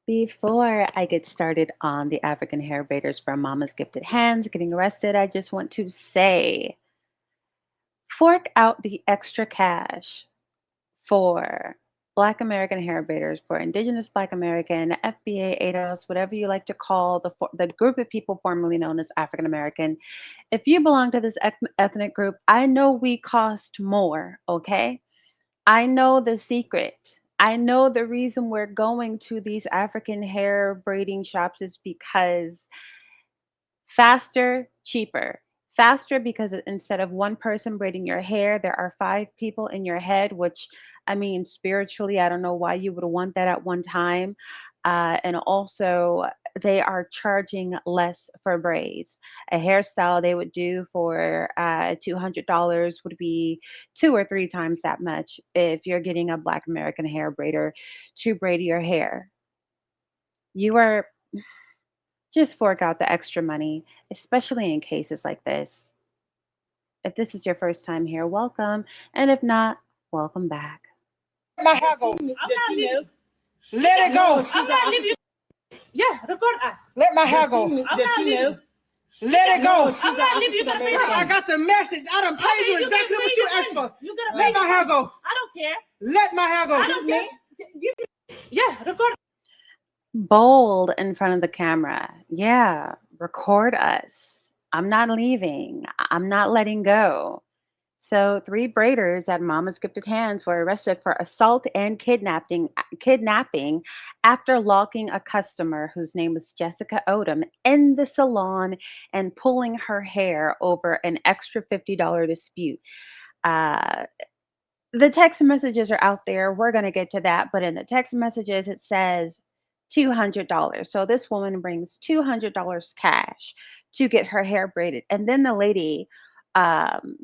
Before I get started on the African hair braiders from Mama's Gifted Hands getting arrested, I just want to say fork out the extra cash for Black American hair braiders, for Indigenous Black American, FBA, ADOS, whatever you like to call the group of people formerly known as African American. If you belong to this ethnic group, I know we cost more, okay? I know the secret. I know the reason we're going to these African hair braiding shops is because faster, cheaper. Faster because instead of one person braiding your hair, there are five people in your head, which I mean, spiritually, I don't know why you would want that at one time. And also, they are charging less for braids. A hairstyle they would do for $200 would be two or three times that much if you're getting a Black American hair braider to braid your hair. You are just fork out the extra money, especially in cases like this. If this is your first time here, welcome. And if not, welcome back. My hair go. I'm not leaving. Let it go. I'm not leaving. Yeah, record us. Let my hair go. I'm not leaving. Let it go. I'm not leaving. You gotta pay. I got the message. I done paid you exactly what you asked for. You gotta let my hair go. I don't care. Let my hair go. I don't care. Yeah, record. Bold in front of the camera. Yeah, record us. I'm not leaving. I'm not letting go. So, three braiders at Mama's Gifted Hands were arrested for assault and kidnapping after locking a customer whose name was Jessica Odom in the salon and pulling her hair over an extra $50 dispute. Uh, the text messages are out there. We're going to get to that. But in the text messages, it says $200. So this woman brings $200 cash to get her hair braided. And then the lady um,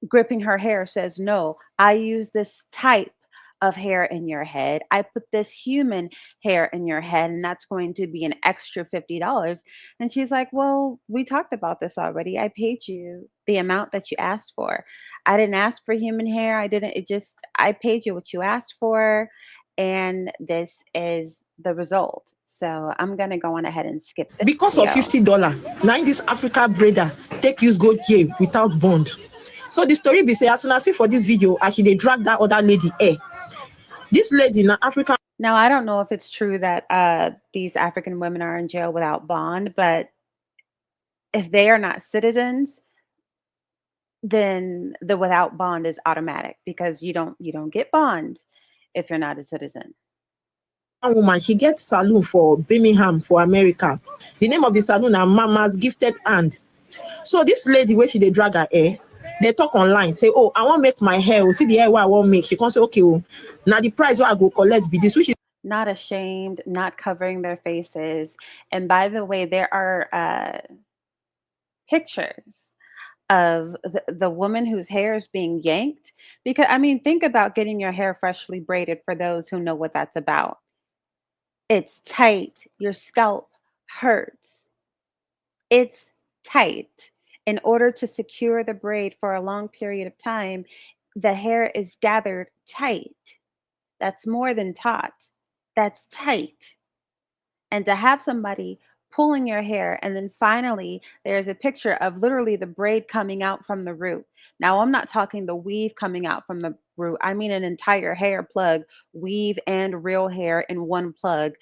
gripping her hair says, "No, I use this type of hair in your head. I put this human hair in your head, and that's going to be an extra $50." And she's like, "Well, we talked about this already. I paid you the amount that you asked for. I didn't ask for human hair. I paid you what you asked for, and this is the result." So I'm going to go on ahead and skip this Because of video. $50, now this Africa braider take use go jail without bond. So the story be say as soon as see for this video, actually they drag that other lady air. This lady in African. Now, I don't know if it's true that these African women are in jail without bond, but if they are not citizens, then the without bond is automatic because you don't get bond if you're not a citizen. Woman, she gets saloon for Birmingham for America. The name of the saloon are Mama's Gifted Hand. So this lady where she they drag her hair, they talk online, say, "Oh, I want to make my hair. Oh, see the hair what I want make." She can say, "Okay, oh, now the price what I go collect be this," which is Not ashamed, not covering their faces. And by the way, there are pictures of the woman whose hair is being yanked. Because, I mean, think about getting your hair freshly braided for those who know what that's about. It's tight, your scalp hurts. It's tight. In order to secure the braid for a long period of time, the hair is gathered tight. That's more than taut. That's tight. And to have somebody pulling your hair, and then finally there's a picture of literally the braid coming out from the root. Now, I'm not talking the weave coming out from the root. I mean an entire hair plug, weave and real hair in one plug.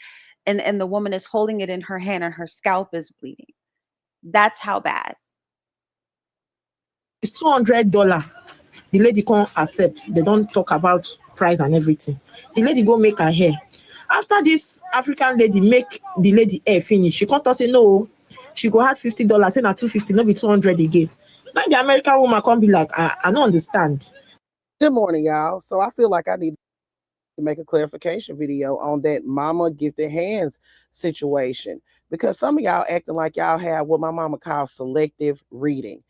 And the woman is holding it in her hand and her scalp is bleeding. That's how bad. $200. The lady can't accept. They don't talk about price and everything. The lady go make her hair. After this African lady make the lady hair finish, she can't say no. She go have $50, say na 250, no be 200 again. Now the American woman can't be like, I don't understand. Good morning, y'all. So I feel like I need to make a clarification video on that mama gifted hands situation because some of y'all acting like y'all have what my mama calls selective reading.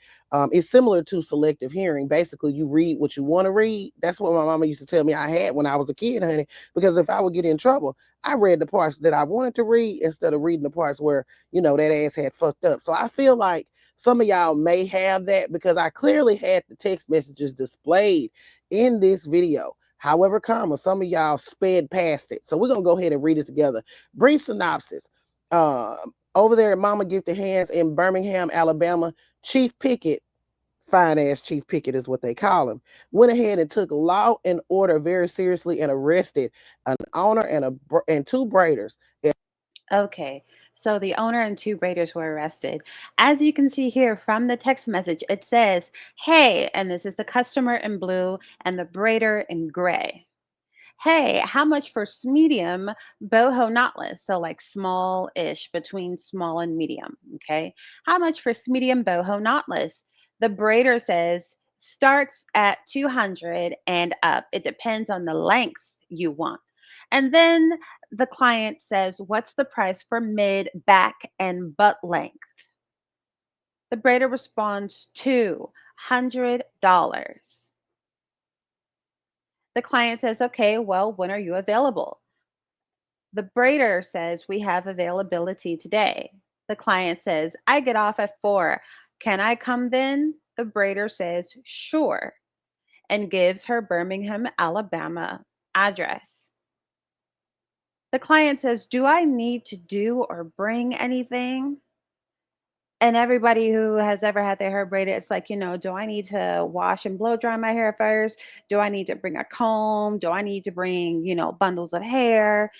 It's similar to selective hearing. Basically, you read what you want to read. That's what my mama used to tell me I had when I was a kid, honey, because if I would get in trouble, I read the parts that I wanted to read instead of reading the parts where, that ass had fucked up. So I feel like some of y'all may have that because I clearly had the text messages displayed in this video. However, some of y'all sped past it. So we're going to go ahead and read it together. Brief synopsis. Over there at Mama Gifted Hands in Birmingham, Alabama, Chief Pickett, fine ass Chief Pickett is what they call him, went ahead and took law and order very seriously and arrested an owner and two braiders. Okay, so the owner and two braiders were arrested. As you can see here from the text message, it says, "Hey," and this is the customer in blue and the braider in gray. "Hey, how much for medium boho knotless?" So like small-ish, between small and medium. Okay. "How much for medium boho knotless?" The braider says starts at 200 and up. It depends on the length you want. And then the client says, "What's the price for mid, back, and butt length?" The braider responds, $200. The client says, "Okay, well, when are you available?" The braider says, "We have availability today." The client says, "I get off at 4. Can I come then?" The braider says, "Sure," and gives her Birmingham, Alabama address. The client says, "Do I need to do or bring anything?" And everybody who has ever had their hair braided, it's like, do I need to wash and blow dry my hair first? Do I need to bring a comb? Do I need to bring, bundles of hair?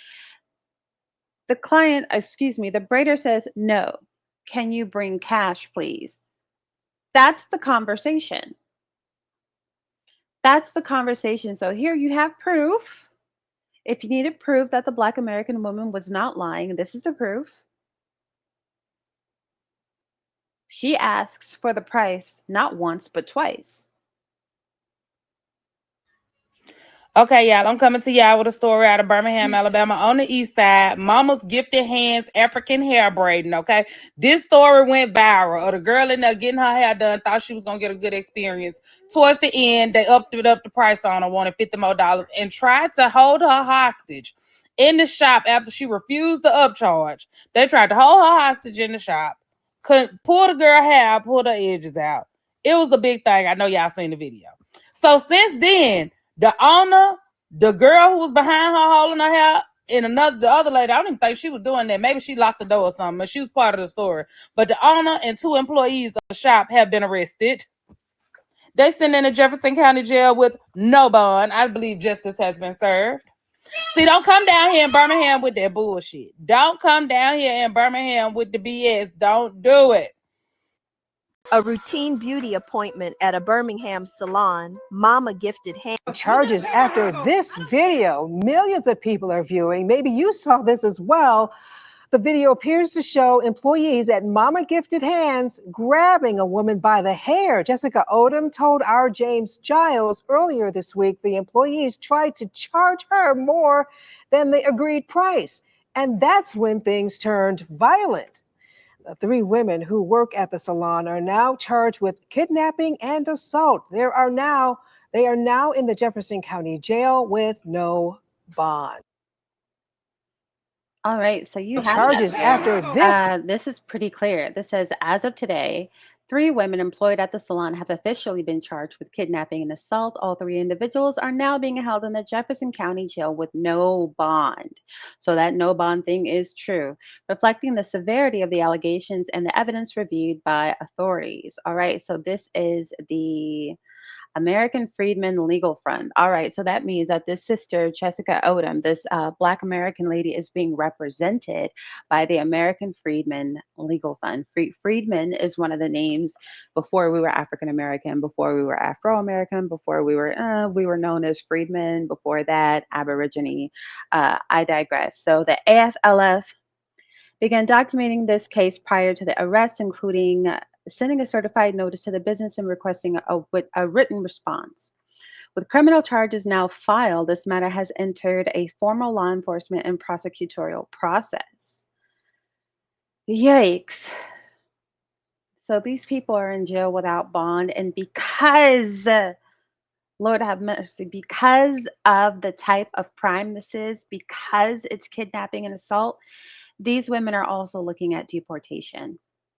The braider says, "No. Can you bring cash, please?" That's the conversation. That's the conversation. So here you have proof. If you needed proof that the Black American woman was not lying, this is the proof. She asks for the price not once, but twice. Okay, y'all, I'm coming to y'all with a story out of Birmingham, Alabama, on the east side. Mama's Gifted Hands African hair braiding, okay? This story went viral. Of the girl in there getting her hair done, thought she was going to get a good experience. Towards the end, they upped the price on her, wanted $50 more, and tried to hold her hostage in the shop after she refused the upcharge. They tried to hold her hostage in the shop. Couldn't pull the girl hair out, pull her edges out. It was a big thing. I know y'all seen the video. So since then, the owner, the girl who was behind her holding her hair, and the other lady, I don't even think she was doing that. Maybe she locked the door or something, but she was part of the story. But the owner and two employees of the shop have been arrested. They sent in the Jefferson County Jail with no bond. I believe justice has been served. See, don't come down here in Birmingham with that bullshit. Don't come down here in Birmingham with the BS. Don't do it. A routine beauty appointment at a Birmingham salon, Mama Gifted Hands. Charges after this video millions of people are viewing. Maybe you saw this as well. The video appears to show employees at Mama Gifted Hands grabbing a woman by the hair. Jessica Odom told our James Giles earlier this week the employees tried to charge her more than the agreed price. And that's when things turned violent. The 3 women who work at the salon are now charged with kidnapping and assault. They are now in the Jefferson County Jail with no bond. All right, so you have Charges after this. This is pretty clear. This says, as of today, 3 women employed at the salon have officially been charged with kidnapping and assault. All 3 individuals are now being held in the Jefferson County Jail with no bond. So that no bond thing is true, reflecting the severity of the allegations and the evidence reviewed by authorities. All right, so this is the American Freedmen Legal Fund. All right, so that means that this sister, Jessica Odom, this Black American lady, is being represented by the American Freedmen Legal Fund. Freedmen is one of the names before we were African American, before we were Afro American, before we were known as freedmen. Before that, Aborigine. I digress. So the AFLF began documenting this case prior to the arrest, including sending a certified notice to the business and requesting a written response. With criminal charges now filed, this matter has entered a formal law enforcement and prosecutorial process. Yikes. So these people are in jail without bond, and because, Lord have mercy, because of the type of crime this is, because it's kidnapping and assault, these women are also looking at deportation.